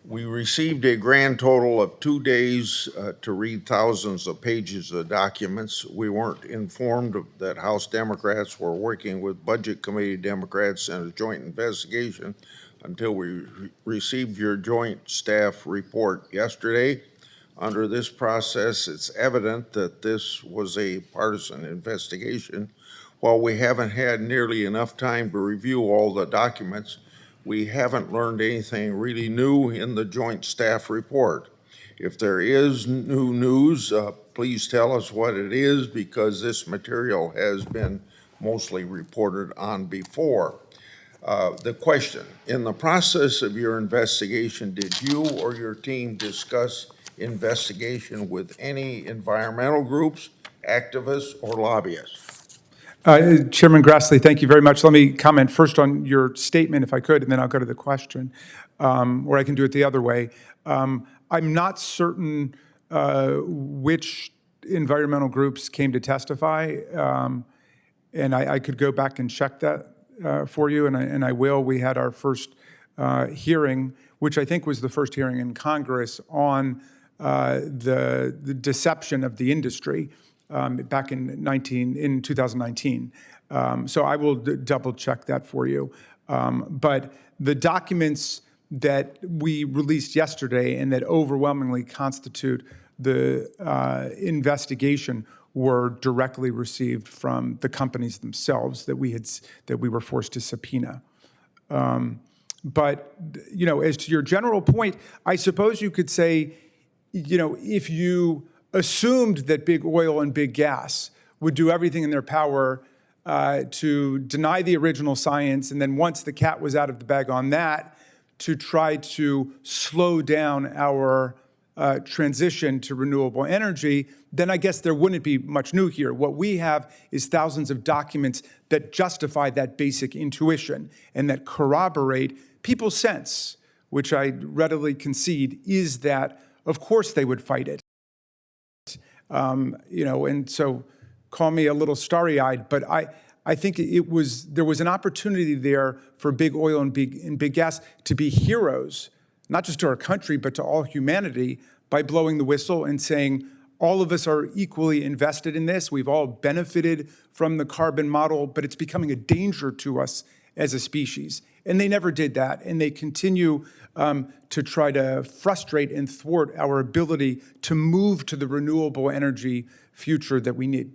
We received a grand total of 2 days to read thousands of pages of documents. We weren't informed that House Democrats were working with Budget Committee Democrats in a joint investigation until we received your joint staff report yesterday. Under this process, it's evident that this was a partisan investigation. While we haven't had nearly enough time to review all the documents, we haven't learned anything really new in the joint staff report. If there is new news, please tell us what it is, because this material has been mostly reported on before. The question, in the process of your investigation, did you or your team discuss investigation with any environmental groups, activists, or lobbyists? Chairman Grassley, thank you very much. Let me comment first on your statement, if I could, and then I'll go to the question, or I can do it the other way. I'm not certain which environmental groups came to testify, and I could go back and check that for you, and I will. We had our first hearing, which I think was the first hearing in Congress on the deception of the industry. Back in 2019. So I will double check that for you. But the documents that we released yesterday and that overwhelmingly constitute the investigation were directly received from the companies themselves that we were forced to subpoena. But, you know, as to your general point, I suppose you could say, you know, if you assumed that big oil and big gas would do everything in their power to deny the original science, and then once the cat was out of the bag on that, to try to slow down our transition to renewable energy, then I guess there wouldn't be much new here. What we have is thousands of documents that justify that basic intuition and that corroborate people's sense, which I readily concede is that, of course, they would fight it. You know, and so call me a little starry-eyed, but I think there was an opportunity there for big oil and big gas to be heroes, not just to our country, but to all humanity, by blowing the whistle and saying, all of us are equally invested in this. We've all benefited from the carbon model, but it's becoming a danger to us as a species. And they never did that, and they continue to try to frustrate and thwart our ability to move to the renewable energy future that we need.